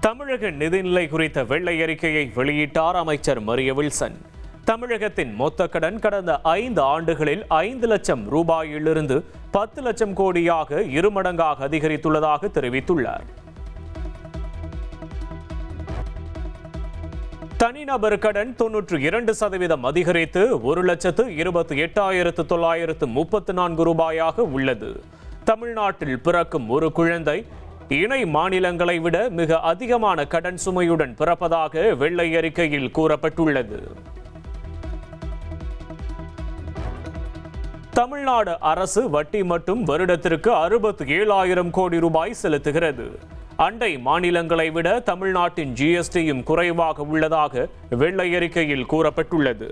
தமிழக நிதிநிலை குறித்த வெள்ளை அறிக்கையை வெளியிட்டார் அமைச்சர் மரிய வில்சன். தமிழகத்தின் மொத்த கடன் கடந்த 5 ஆண்டுகளில் 5 லட்சம் ரூபாயிலிருந்து 10 லட்சம் கோடியாக இருமடங்காக அதிகரித்துள்ளதாக தெரிவித்துள்ளார். தனிநபர் கடன் 92% அதிகரித்து 1,28,934 ரூபாயாக உள்ளது. தமிழ்நாட்டில் பிறக்கும் ஒரு குழந்தை இணை மாநிலங்களை விட மிக அதிகமான கடன் சுமையுடன் பிறப்பதாக வெள்ளை அறிக்கையில் கூறப்பட்டுள்ளது. தமிழ்நாடு அரசு வட்டி மட்டும் வருடத்திற்கு 67,000 கோடி ரூபாய் செலுத்துகிறது. அண்டை மாநிலங்களை விட தமிழ்நாட்டின் ஜிஎஸ்டியும் குறைவாக உள்ளதாக வெள்ளை அறிக்கையில் கூறப்பட்டுள்ளது.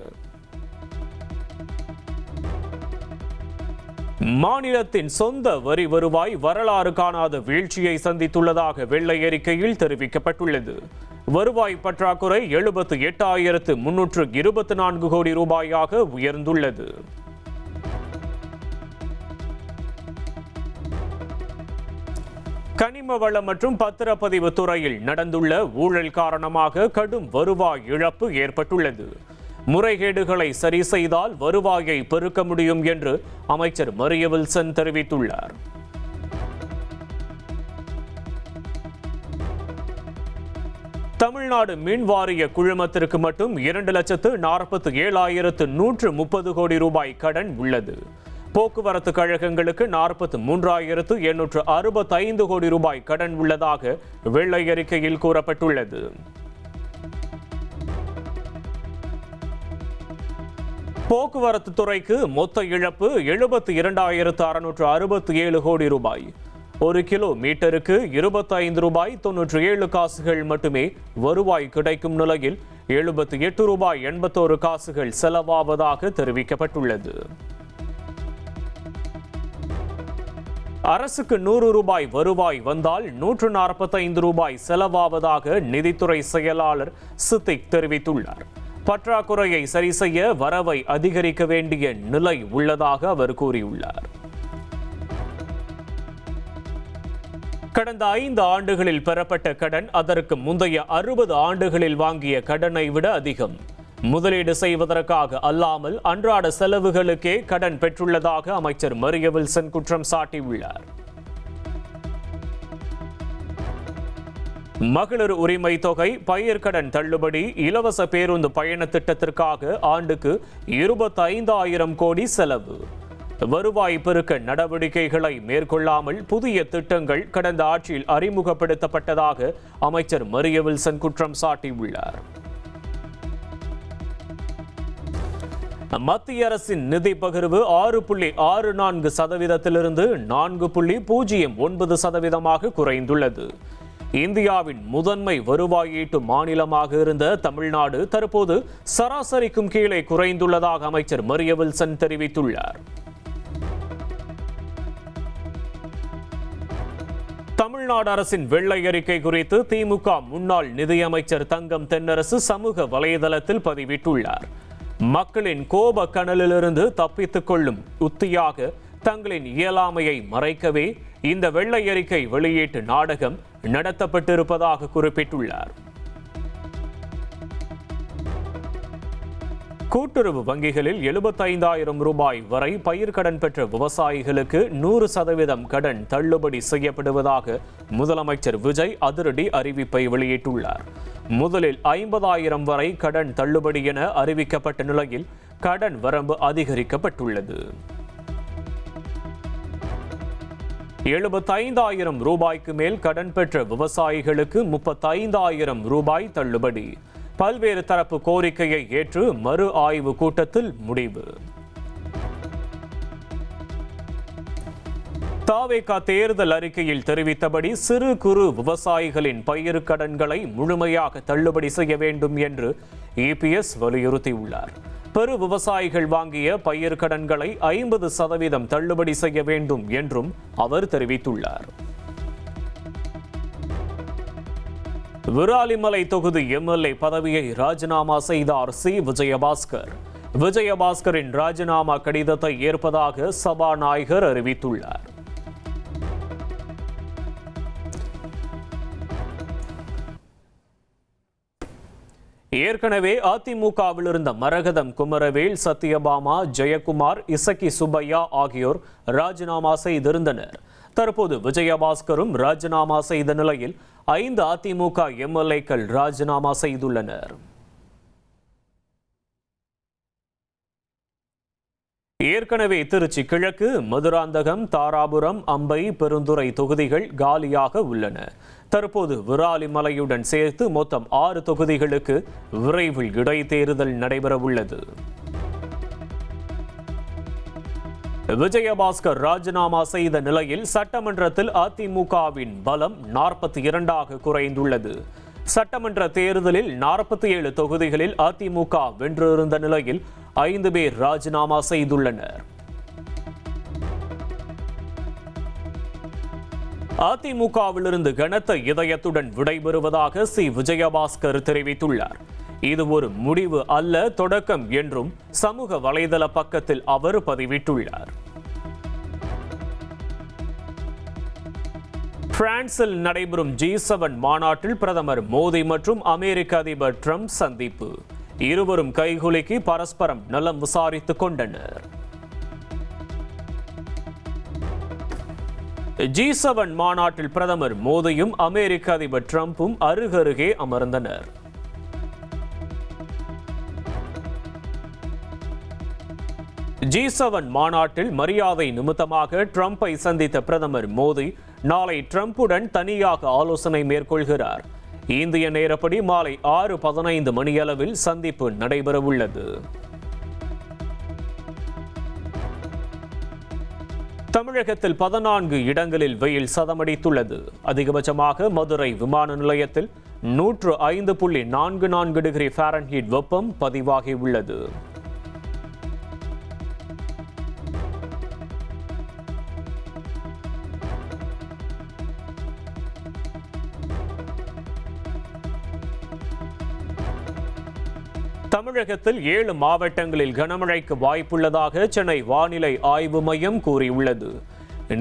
மாநிலத்தின் சொந்த வரி வருவாய் வரலாறு காணாத வீழ்ச்சியை சந்தித்துள்ளதாக வெள்ளை அறிக்கையில் தெரிவிக்கப்பட்டுள்ளது. வருவாய் பற்றாக்குறை 78,324 கோடி ரூபாயாக உயர்ந்துள்ளது. கனிம வளம் மற்றும் பத்திரப்பதிவு துறையில் நடந்துள்ள ஊழல் காரணமாக கடும் வருவாய் இழப்பு ஏற்பட்டுள்ளது. முறைகேடுகளை சரி செய்தால் வருவாயை பெருக்க முடியும் என்று அமைச்சர் மரிய வில்சன் தெரிவித்துள்ளார். தமிழ்நாடு மின் வாரிய குழுமத்திற்கு மட்டும் 2,47,130 கோடி ரூபாய் கடன் உள்ளது. போக்குவரத்து கழகங்களுக்கு 43,865 கோடி ரூபாய் கடன் உள்ளதாக வெள்ளை அறிக்கையில் கூறப்பட்டுள்ளது. போக்குவரத்து துறைக்கு மொத்த இழப்பு 72,667 கோடி ரூபாய். 1 கிலோமீட்டருக்கு 25 ரூபாய் 97 காசுகள் மட்டுமே வருவாய் கிடைக்கும் நிலையில் 78 ரூபாய் 81 காசுகள் செலவாவதாக தெரிவிக்கப்பட்டுள்ளது. அரசுக்கு 100 ரூபாய் வருவாய் வந்தால் 145 ரூபாய் செலவாவதாக நிதித்துறை செயலாளர் சித்திக் தெரிவித்துள்ளார். பற்றாக்குறையை சரி செய்ய வரவை அதிகரிக்க வேண்டிய நிலை உள்ளதாக அவர் கூறியுள்ளார். கடந்த 5 ஆண்டுகளில் பெறப்பட்ட கடன் அதற்கு முந்தைய 60 ஆண்டுகளில் வாங்கிய கடனை விட அதிகம். முதலீடு செய்வதற்காக அல்லாமல் அன்றாட செலவுகளுக்கே கடன் பெற்றுள்ளதாக அமைச்சர் மரிய வில்சன் குற்றம் சாட்டியுள்ளார். மகளிர் உரிமை தொகை, பயிர்க்கடன் தள்ளுபடி, இலவச பேருந்து பயண திட்டத்திற்காக ஆண்டுக்கு 25,000 கோடி செலவு. வருவாய் பெருக்க நடவடிக்கைகளை மேற்கொள்ளாமல் புதிய திட்டங்கள் கடந்த ஆட்சியில் அறிமுகப்படுத்தப்பட்டதாக அமைச்சர் மரிய வில்சன் குற்றம் சாட்டியுள்ளார். மத்திய அரசின் நிதி பகிர்வு 6.64% 4.09% குறைந்துள்ளது. இந்தியாவின் முதன்மை வருவாய் ஈட்டும் மாநிலமாக இருந்த தமிழ்நாடு தற்போது சராசரிக்கும் கீழே குறைந்துள்ளதாக அமைச்சர் மரிய வில்சன் தெரிவித்துள்ளார். தமிழ்நாடு அரசின் வெள்ளை அறிக்கை குறித்து திமுக முன்னாள் நிதியமைச்சர் தங்கம் தென்னரசு சமூக வலைதளத்தில் பதிவிட்டுள்ளார். மக்களின் கோப கனலிலிருந்து தப்பித்துக் கொள்ளும் உத்தியாக தங்களின் இயலாமையை மறைக்கவே இந்த வெள்ளை அறிக்கை வெளியீட்டு நாடகம் நடத்தப்பட்டிருப்பதாக குறிப்பிட்டுள்ளார். கூட்டுறவு வங்கிகளில் 75,000 ரூபாய் வரை பயிர்க்கடன் பெற்ற விவசாயிகளுக்கு 100% கடன் தள்ளுபடி செய்யப்படுவதாக முதலமைச்சர் விஜய் அதிரடி அறிவிப்பை வெளியிட்டுள்ளார். முதலில் 50,000 வரை கடன் தள்ளுபடி என அறிவிக்கப்பட்ட நிலையில் கடன் வரம்பு அதிகரிக்கப்பட்டுள்ளது. 75,000 ரூபாய்க்கு மேல் கடன் பெற்ற விவசாயிகளுக்கு 35,000 ரூபாய் தள்ளுபடி. பல்வேறு தரப்பு கோரிக்கையை ஏற்று மறு ஆய்வு கூட்டத்தில் முடிவு. தாவேகா தேர்தல் அறிக்கையில் தெரிவித்தபடி சிறு குறு விவசாயிகளின் பயிர் கடன்களை முழுமையாக தள்ளுபடி செய்ய வேண்டும் என்று இபிஎஸ் வலியுறுத்தியுள்ளார். பெரு விவசாயிகள் வாங்கிய பயிர் கடன்களை 50% தள்ளுபடி செய்ய வேண்டும் என்றும் அவர் தெரிவித்துள்ளார். விராலிமலை தொகுதி எம்எல்ஏ பதவியை ராஜினாமா செய்தார் சி. விஜயபாஸ்கர். விஜயபாஸ்கரின் ராஜினாமா கடிதத்தை ஏற்பதாக சபாநாயகர் அறிவித்துள்ளார். ஏற்கனவே அதிமுகவில் இருந்த மரகதம் குமரவேல், சத்யபாமா, ஜெயக்குமார், இசக்கி சுப்பையா ஆகியோர் ராஜினாமா செய்திருந்தனர். தற்போது விஜயபாஸ்கரும் ராஜினாமா செய்த நிலையில் 5 அதிமுக எம்எல்ஏக்கள் ராஜினாமா செய்துள்ளனர். ஏற்கனவே திருச்சி கிழக்கு, மதுராந்தகம், தாராபுரம், அம்பை, பெருந்துறை தொகுதிகள் காலியாக உள்ளன. தற்போது விராலிமலையுடன் சேர்த்து மொத்தம் 6 தொகுதிகளுக்கு விரைவில் இடைத்தேர்தல் நடைபெறவுள்ளது. விஜயபாஸ்கர் ராஜினாமா செய்த நிலையில் சட்டமன்றத்தில் அதிமுகவின் பலம் 42ஆக குறைந்துள்ளது. சட்டமன்ற தேர்தலில் 47 தொகுதிகளில் அதிமுக வென்றிருந்த நிலையில் 5 பேர் ராஜினாமா செய்துள்ளனர். அதிமுகவிலிருந்து கனத்த இதயத்துடன் விடைபெறுவதாக விஜயபாஸ்கர் தெரிவித்துள்ளார். இது ஒரு முடிவு அல்ல, தொடக்கம் என்றும் சமூக வலைதள பக்கத்தில் அவர் பதிவிட்டுள்ளார். பிரான்சில் நடைபெறும் G7 மாநாட்டில் பிரதமர் மோடி மற்றும் அமெரிக்க அதிபர் ட்ரம்ப் சந்திப்பு. இருவரும் கைகுலுக்கி பரஸ்பரம் நலம் விசாரித்துக் கொண்டனர். G7 மாநாட்டில் பிரதமர் மோடியும் அமெரிக்க அதிபர் ட்ரம்பும் அருகருகே அமர்ந்தனர். G7 மாநாட்டில் மரியாதை நிமித்தமாக ட்ரம்பை சந்தித்த பிரதமர் மோடி நாளை ட்ரம்புடன் தனியாக ஆலோசனை மேற்கொள்கிறார். இந்திய நேரப்படி மாலை 6:15 மணியளவில் சந்திப்பு நடைபெறவுள்ளது. தமிழகத்தில் 14 இடங்களில் வெயில் சதமடித்துள்ளது. அதிகபட்சமாக மதுரை விமான நிலையத்தில் 105.44 டிகிரி ஃபாரன்ஹீட் வெப்பம் பதிவாகியுள்ளது. தமிழகத்தில் 7 மாவட்டங்களில் கனமழைக்கு வாய்ப்புள்ளதாக சென்னை வானிலை ஆய்வு மையம் கூறியுள்ளது.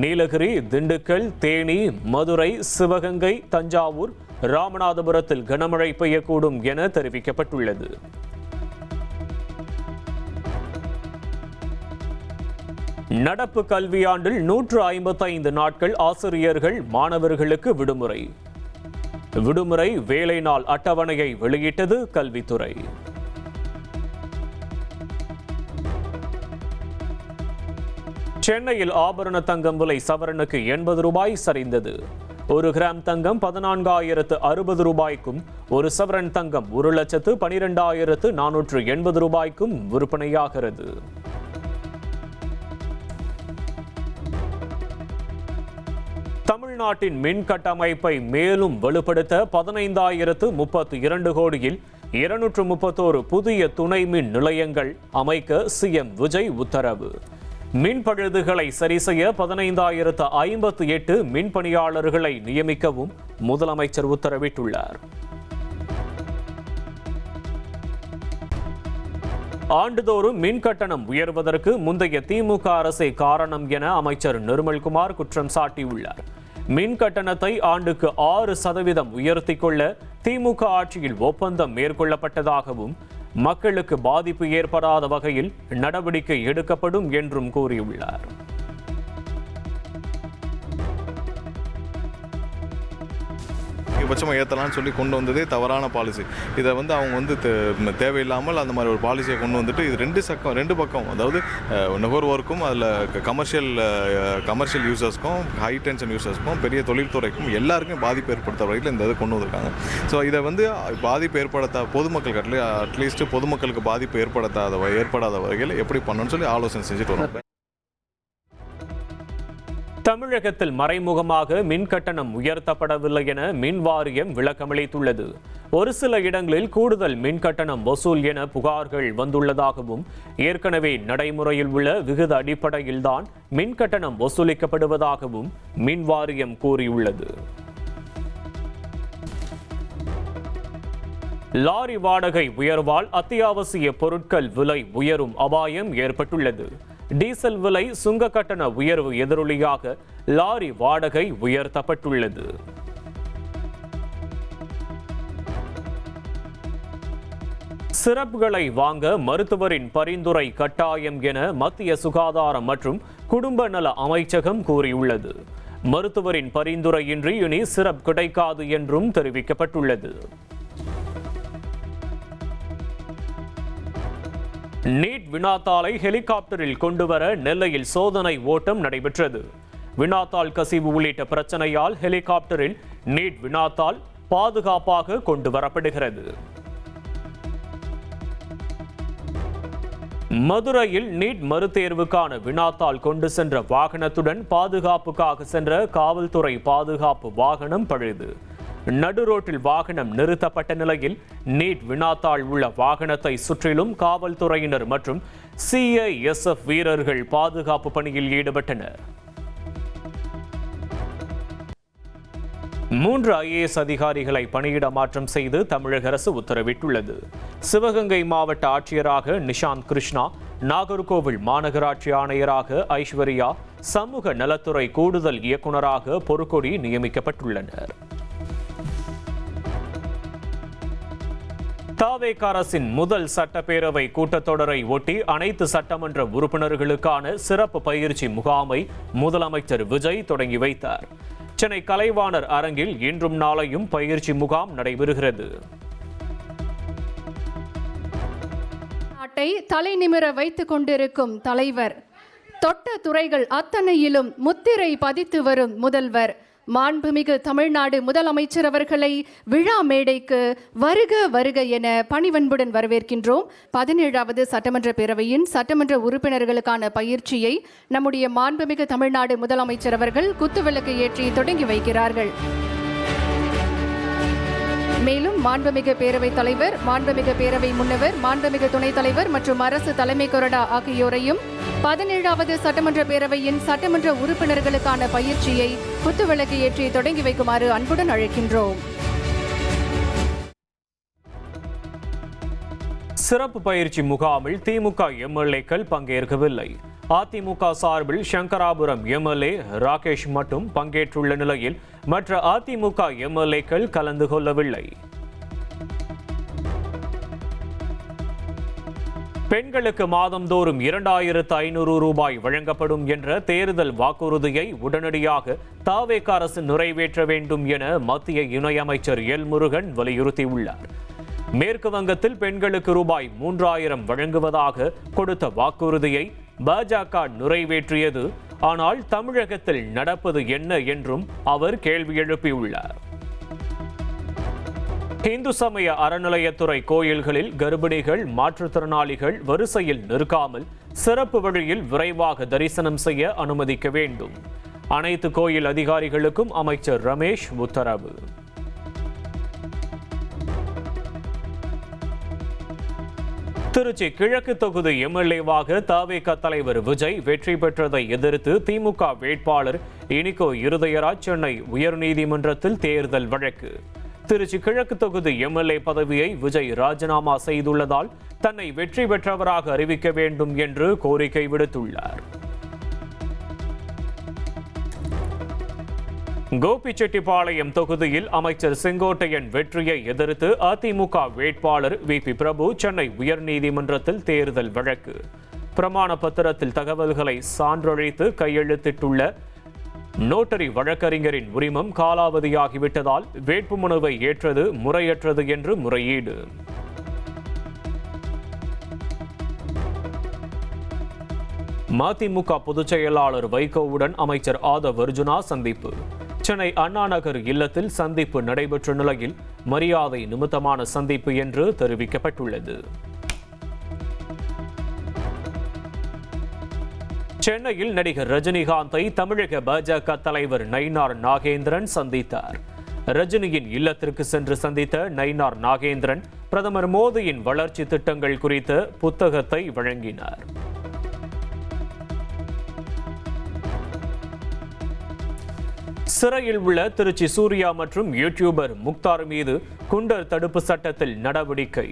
நீலகிரி, திண்டுக்கல், தேனி, மதுரை, சிவகங்கை, தஞ்சாவூர், ராமநாதபுரத்தில் கனமழை பெய்யக்கூடும் என தெரிவிக்கப்பட்டுள்ளது. நடப்பு கல்வியாண்டில் 155 நாட்கள் ஆசிரியர்கள், மாணவர்களுக்கு விடுமுறை. விடுமுறை வேலை நாள் அட்டவணையை வெளியிட்டது கல்வித்துறை. சென்னையில் ஆபரண தங்கம் விலை சவரனுக்கு 80 ரூபாய் சரிந்தது. 1 கிராம் தங்கம் 14,060 ரூபாய்க்கும், 1 சவரன் தங்கம் 1,12,480 ரூபாய்க்கும் விற்பனையாகிறது. தமிழ்நாட்டின் மின் கட்டமைப்பை மேலும் வலுப்படுத்த 15,032 கோடியில் 231 புதிய துணை மின் நிலையங்கள் அமைக்க சிஎம் விஜய் உத்தரவு. மின் பழுதுகளை சரி செய்ய 15,058 மின் பணியாளர்களை நியமிக்கவும் முதலமைச்சர் உத்தரவிட்டுள்ளார். ஆண்டுதோறும் மின் கட்டணம் உயர்வதற்கு முந்தைய திமுக அரசே காரணம் என அமைச்சர் நிர்மல்குமார் குற்றம் சாட்டியுள்ளார். மின் கட்டணத்தை ஆண்டுக்கு 6% உயர்த்திக் கொள்ள திமுக ஆட்சியில் ஒப்பந்தம் மேற்கொள்ளப்பட்டதாகவும் மக்களுக்கு பாதிப்பு ஏற்படாத வகையில் நடவடிக்கை எடுக்கப்படும் என்றும் கூறியுள்ளார். அதிகபட்சமாக ஏற்றலாம்னு சொல்லி கொண்டு வந்ததே தவறான பாலிசி. இதை அவங்க தேவையில்லாமல் அந்த மாதிரி ஒரு பாலிசியை கொண்டு வந்துட்டு இது ரெண்டு பக்கம், அதாவது நுகர்வோருக்கும் அதில் கமர்ஷியல் யூசர்ஸ்க்கும் ஹை டென்ஷன் யூசர்ஸ்க்கும் பெரிய தொழில்துறைக்கும் எல்லாருக்கும் பாதிப்பு ஏற்படுத்த வகையில் இந்த இதை கொண்டு வந்திருக்காங்க. ஸோ இதை பாதிப்பு பொதுமக்களுக்கு அட்லீஸ்ட் பொதுமக்களுக்கு பாதிப்பு ஏற்படாத வகையில் எப்படி பண்ணணும்னு சொல்லி ஆலோசனை செஞ்சுட்டு வரோம். தமிழகத்தில் மறைமுகமாக மின் கட்டணம் உயர்த்தப்படவில்லை என மின் வாரியம் விளக்கமளித்துள்ளது. ஒரு சில இடங்களில் கூடுதல் மின் கட்டணம் வசூல் என புகார்கள் வந்துள்ளதாகவும், ஏற்கனவே நடைமுறையில் உள்ள விகித அடிப்படையில்தான் மின் கட்டணம் வசூலிக்கப்படுவதாகவும் மின் வாரியம் கூறியுள்ளது. லாரி வாடகை உயர்வால் அத்தியாவசிய பொருட்கள் விலை உயரும் அபாயம் ஏற்பட்டுள்ளது. டீசல் விலை சுங்க கட்டண உயர்வு எதிரொலியாக லாரி வாடகை உயர்த்தப்பட்டுள்ளது. சிரப்புகளை வாங்க மருத்துவரின் பரிந்துரை கட்டாயம் என மத்திய சுகாதாரம் மற்றும் குடும்ப நல அமைச்சகம் கூறியுள்ளது. மருத்துவரின் பரிந்துரையின்றி இனி சிரப் கிடைக்காது என்றும் தெரிவிக்கப்பட்டுள்ளது. நீட் வினாத்தாளை ஹெலிகாப்டரில் கொண்டுவர நெல்லையில் சோதனை ஓட்டம் நடைபெற்றது. வினாத்தாள் கசிவு உள்ளிட்ட பிரச்சனையால் ஹெலிகாப்டரில் நீட் வினாத்தாள் பாதுகாப்பாக கொண்டு வரப்படுகிறது. மதுரையில் நீட் மறுதேர்வுக்கான வினாத்தாள் கொண்டு சென்ற வாகனத்துடன் பாதுகாப்புக்காக சென்ற காவல்துறை பாதுகாப்பு வாகனம் பழுது. நடுரோட்டில் வாகனம் நிறுத்தப்பட்ட நிலையில் நீட் வினாத்தாள் உள்ள வாகனத்தை சுற்றிலும் காவல்துறையினர் மற்றும் CISF வீரர்கள் பாதுகாப்பு பணியில் ஈடுபட்டனர். 3 IAS அதிகாரிகளை பணியிட மாற்றம் செய்து தமிழக அரசு உத்தரவிட்டுள்ளது. சிவகங்கை மாவட்ட ஆட்சியராக நிஷாந்த் கிருஷ்ணா, நாகர்கோவில் மாநகராட்சி ஆணையராக ஐஸ்வர்யா, சமூக நலத்துறை கூடுதல் இயக்குநராக பொறுக்கொடி நியமிக்கப்பட்டுள்ளனர். தவேக அரசின் முதல் சட்டப்பேரவை கூட்டத்தொடரை ஒட்டி அனைத்து சட்டமன்ற உறுப்பினர்களுக்கான சிறப்பு பயிற்சி முகாமை முதலமைச்சர் விஜய் தொடங்கி வைத்தார். சென்னை கலைவாணர் அரங்கில் இன்றும் நாளையும் பயிற்சி முகாம் நடைபெறுகிறது. நாட்டை தலை நிமிர வைத்துக் கொண்டிருக்கும் தலைவர், தொட்ட துறைகள் அத்தனையிலும் முத்திரை பதித்து வரும் முதல்வர், மாண்புமிகு தமிழ்நாடு முதலமைச்சர் அவர்களை விழா மேடைக்கு வருக வருக என பணிவன்புடன் வரவேற்கின்றோம். 17வது சட்டமன்ற பேரவையின் சட்டமன்ற உறுப்பினர்களுக்கான பயிற்சியை நம்முடைய மாண்புமிகு தமிழ்நாடு முதலமைச்சர் அவர்கள் குத்துவிளக்கு ஏற்றி தொடங்கி வைக்கிறார்கள். மேலும் மாண்புமிகு பேரவைத் தலைவர், மாண்புமிகு பேரவை முன்னவர், மாண்புமிகு துணைத் தலைவர் மற்றும் அரசு தலைமை கொறடா ஆகியோரையும் 17வது சட்டமன்ற பேரவையின் சட்டமன்ற உறுப்பினர்களுக்கான பயிற்சியை குத்துவிளக்கு ஏற்றி தொடங்கி வைக்குமாறு அன்புடன் அழைக்கின்றோம். சிறப்பு பயிற்சி முகாமில் திமுக MLAக்கள் பங்கேற்கவில்லை. அதிமுக சார்பில் சங்கராபுரம் MLA ராகேஷ் மட்டும் பங்கேற்றுள்ள நிலையில் மற்ற அதிமுக MLAக்கள் கலந்து கொள்ளவில்லை. பெண்களுக்கு மாதந்தோறும் 2500 ரூபாய் வழங்கப்படும் என்ற தேர்தல் வாக்குறுதியை உடனடியாக தவேக அரசு நிறைவேற்ற வேண்டும் என மத்திய இணையமைச்சர் எல் முருகன் வலியுறுத்தியுள்ளார். மேற்கு வங்கத்தில் பெண்களுக்கு ரூபாய் 3000 வழங்குவதாக கொடுத்த வாக்குறுதியை பாஜக நிறைவேற்றியது. ஆனால் தமிழகத்தில் நடப்பது என்ன என்றும் அவர் கேள்வி எழுப்பியுள்ளார். இந்து சமய அறநிலையத்துறை கோயில்களில் கர்ப்பிணிகள், மாற்றுத்திறனாளிகள் வரிசையில் நிற்காமல் சிறப்பு வழியில் விரைவாக தரிசனம் செய்ய அனுமதிக்க வேண்டும். அனைத்து கோயில் அதிகாரிகளுக்கும் அமைச்சர் ரமேஷ் உத்தரவு. திருச்சி கிழக்கு தொகுதி MLAவாக தவேக தலைவர் விஜய் வெற்றி பெற்றதை எதிர்த்து திமுக வேட்பாளர் இனிகோ இருதயராஜ் சென்னை உயர்நீதிமன்றத்தில் தேர்தல் வழக்கு. திருச்சி கிழக்கு தொகுதி MLA பதவியை விஜய் ராஜினாமா செய்துள்ளதால் தன்னை வெற்றி பெற்றவராக அறிவிக்க வேண்டும் என்று கோரிக்கை விடுத்துள்ளார். கோபிச்செட்டிப்பாளையம் தொகுதியில் அமைச்சர் செங்கோட்டையன் வெற்றியை எதிர்த்து அதிமுக வேட்பாளர் VP பிரபு சென்னை உயர்நீதிமன்றத்தில் தேர்தல் வழக்கு. பிரமாண பத்திரத்தில் தகவல்களை சான்றளித்து கையெழுத்திட்டுள்ள நோட்டரி வழக்கறிஞரின் உரிமம் காலாவதியாகிவிட்டதால் வேட்புமனுவை ஏற்றது முறையற்றது என்று முறையீடு. மதிமுக பொதுச் செயலாளர் வைகோவுடன் அமைச்சர் ஆதவ் அர்ஜுனா சந்திப்பு. சென்னை அண்ணா நகர் இல்லத்தில் சந்திப்பு நடைபெற்ற நிலையில் மரியாதை நிமித்தமான சந்திப்பு என்று தெரிவிக்கப்பட்டுள்ளது. சென்னையில் நடிகர் ரஜினிகாந்தை தமிழக பாஜக தலைவர் நயினார் நாகேந்திரன் சந்தித்தார். ரஜினியின் இல்லத்திற்கு சென்று சந்தித்த நயினார் நாகேந்திரன் பிரதமர் மோடியின் வளர்ச்சி திட்டங்கள் குறித்த புத்தகத்தை வழங்கினார். சிறையில் உள்ள திருச்சி சூர்யா மற்றும் யூடியூபர் முக்தார் மீது குண்டர் தடுப்பு சட்டத்தில் நடவடிக்கை.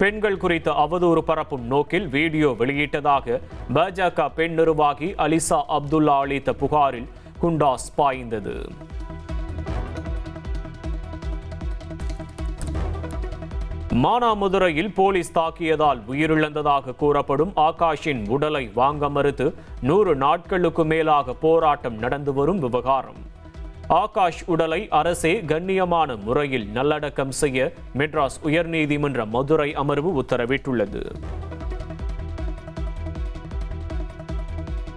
பெண்கள் குறித்த அவதூறு பரப்பும் நோக்கில் வீடியோ வெளியிட்டதாக பாஜக பெண் நிர்வாகி அலிசா அப்துல்லா அளித்த புகாரில் குண்டாஸ் பாய்ந்தது. மானாமதுரையில் போலீஸ் தாக்கியதால் உயிரிழந்ததாக கூறப்படும் ஆகாஷின் உடலை வாங்க மறுத்து 100 நாட்களுக்கு மேலாக போராட்டம் நடந்து வரும் விவகாரம். ஆகாஷ் உடலை அரசே கண்ணியமான முறையில் நல்லடக்கம் செய்ய மெட்ராஸ் உயர்நீதிமன்ற மதுரை அமர்வு உத்தரவிட்டுள்ளது.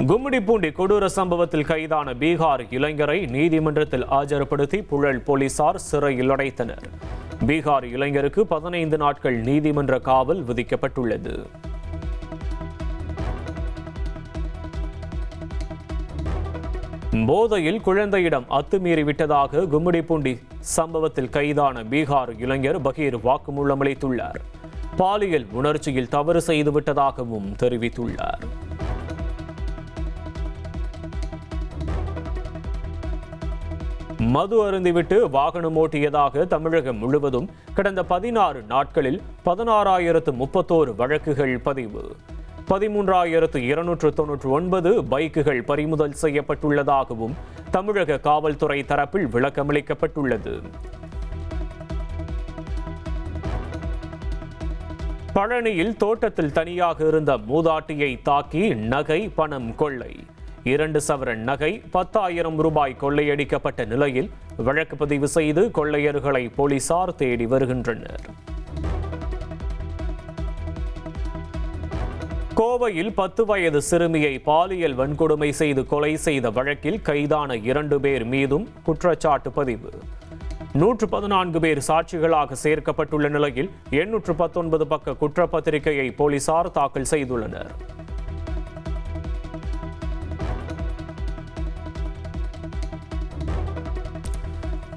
கும்மிடிப்பூண்டி கொடூர சம்பவத்தில் கைதான பீகார் இளைஞரை நீதிமன்றத்தில் ஆஜர்படுத்தி புழல் போலீசார் சிறையில் அடைத்தனர். பீகார் இளைஞருக்கு 15 நாட்கள் நீதிமன்ற காவல் விதிக்கப்பட்டுள்ளது. போதையில் குழந்தையிடம் அத்துமீறிவிட்டதாக கும்மிடிப்பூண்டி சம்பவத்தில் கைதான பீகார் இளைஞர் பகீர் வாக்குமூலம் அளித்துள்ளார். பாலியல் உணர்ச்சியில் தவறு செய்துவிட்டதாகவும் தெரிவித்துள்ளார். மது அருந்திவிட்டு வாகனம் ஓட்டியதாக தமிழகம் முழுவதும் கடந்த 16 நாட்களில் 16,031 வழக்குகள் பதிவு. 13,299 பைக்குகள் பறிமுதல் செய்யப்பட்டுள்ளதாகவும் தமிழக காவல்துறை தரப்பில் விளக்கமளிக்கப்பட்டுள்ளது. பழனியில் தோட்டத்தில் தனியாக இருந்த மூதாட்டியை தாக்கி நகை பணம் கொள்ளை. 2 சவரன் நகை 10,000 ரூபாய் கொள்ளையடிக்கப்பட்ட நிலையில் வழக்கு பதிவு செய்து கொள்ளையர்களை போலீசார் தேடி வருகின்றனர். கோவையில் 10 வயது சிறுமியை பாலியல் வன்கொடுமை செய்து கொலை செய்த வழக்கில் கைதான 2 பேர் மீதும் குற்றச்சாட்டு பதிவு. 114 பேர் சாட்சிகளாக சேர்க்கப்பட்டுள்ள நிலையில் 819 பக்க குற்றப்பத்திரிகையை போலீசார் தாக்கல் செய்துள்ளனர்.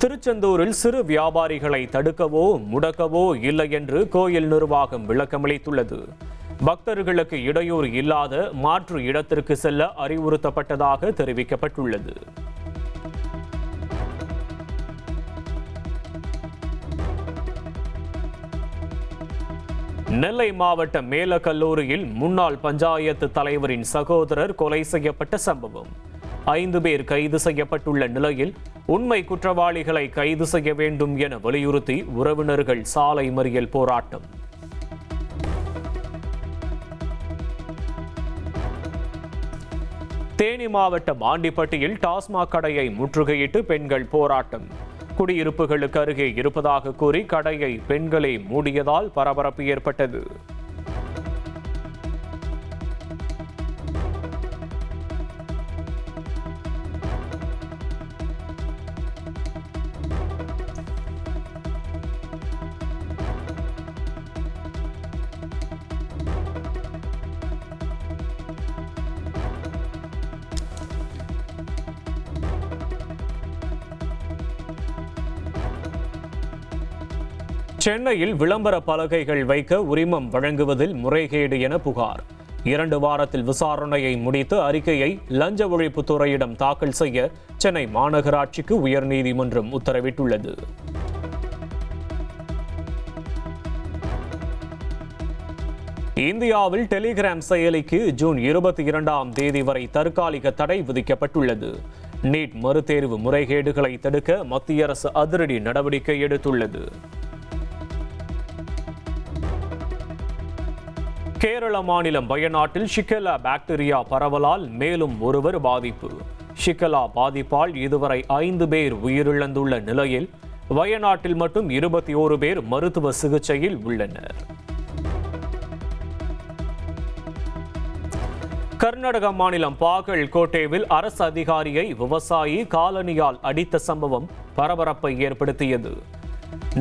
திருச்செந்தூரில் சிறு வியாபாரிகளை தடுக்கவோ முடக்கவோ இல்லை என்று கோயில் நிர்வாகம் விளக்கமளித்துள்ளது. பக்தர்களுக்கு இடையூறு இல்லாத மாற்று இடத்திற்கு செல்ல அறிவுறுத்தப்பட்டதாக தெரிவிக்கப்பட்டுள்ளது. நெல்லை மாவட்ட மேலக்கல்லூரியில் முன்னாள் பஞ்சாயத்து தலைவரின் சகோதரர் கொலை செய்யப்பட்ட சம்பவம். 5 பேர் கைது செய்யப்பட்டுள்ள நிலையில் உண்மை குற்றவாளிகளை கைது செய்ய வேண்டும் என வலியுறுத்தி உறவினர்கள் சாலை மறியல் போராட்டம். தேனி மாவட்டம் ஆண்டிப்பட்டியில் டாஸ்மாக் கடையை முற்றுகையிட்டு பெண்கள் போராட்டம். குடியிருப்புகளுக்கு அருகே இருப்பதாக கூறி கடையை பெண்களே மூடியதால் பரபரப்பு ஏற்பட்டது. சென்னையில் விளம்பர பலகைகள் வைக்க உரிமம் வழங்குவதில் முறைகேடு என புகார். 2 வாரத்தில் விசாரணையை முடித்து அறிக்கையை லஞ்ச ஒழிப்புத்துறையிடம் தாக்கல் செய்ய சென்னை மாநகராட்சிக்கு உயர்நீதிமன்றம் உத்தரவிட்டுள்ளது. இந்தியாவில் டெலிகிராம் செயலிக்கு ஜூன் 22ஆம் தேதி வரை தற்காலிக தடை விதிக்கப்பட்டுள்ளது. நீட் மறுதேர்வு முறைகேடுகளை தடுக்க மத்திய அரசு அதிரடி நடவடிக்கை எடுத்துள்ளது. கேரள மாநிலம் வயநாட்டில் ஷிகெலா பாக்டீரியா பரவலால் மேலும் ஒருவர் பாதிப்பு. ஷிகெலா பாதிப்பால் இதுவரை 5 பேர் உயிரிழந்துள்ள நிலையில் வயநாட்டில் மட்டும் 21 பேர் மருத்துவ சிகிச்சையில் உள்ளனர். கர்நாடக மாநிலம் பாகல்கோட்டேவில் அரசு அதிகாரியை விவசாயி காலணியால் அடித்த சம்பவம் பரபரப்பை ஏற்படுத்தியது.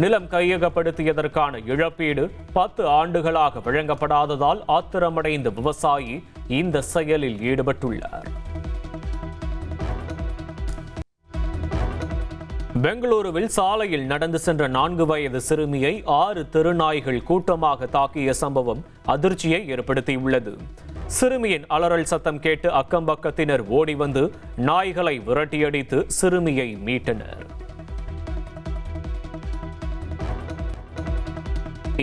நிலம் கையகப்படுத்தியதற்கான இழப்பீடு 10 ஆண்டுகளாக வழங்கப்படாததால் ஆத்திரமடைந்த விவசாயி இந்த செயலில் ஈடுபட்டுள்ளார். பெங்களூருவில் சாலையில் நடந்து சென்ற 4 வயது சிறுமியை 6 தெருநாய்கள் கூட்டமாக தாக்கிய சம்பவம் அதிர்ச்சியை ஏற்படுத்தியுள்ளது. சிறுமியின் அலறல் சத்தம் கேட்டு அக்கம்பக்கத்தினர் ஓடி வந்து நாய்களை விரட்டியடித்து சிறுமியை மீட்டனர்.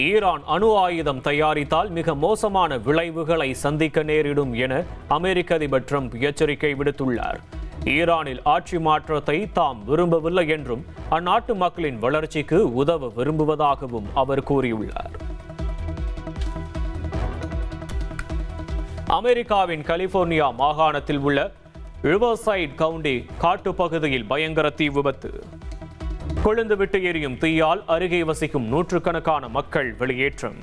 ஈரான் அணு ஆயுதம் தயாரித்தால் மிக மோசமான விளைவுகளை சந்திக்க நேரிடும் என அமெரிக்க அதிபர் ட்ரம்ப் எச்சரிக்கை விடுத்துள்ளார். ஈரானில் ஆட்சி மாற்றத்தை தாம் விரும்பவில்லை என்றும் அந்நாட்டு மக்களின் வளர்ச்சிக்கு உதவ விரும்புவதாகவும் அவர் கூறியுள்ளார். அமெரிக்காவின் கலிபோர்னியா மாகாணத்தில் உள்ள ரிவர்சைட் கவுண்டி காட்டுப்பகுதியில் பயங்கர தீ விபத்து. கொழுந்துவிட்டு எரியும் தீயால் அருகே வசிக்கும் நூற்றுக்கணக்கான மக்கள் வெளியேற்றம்.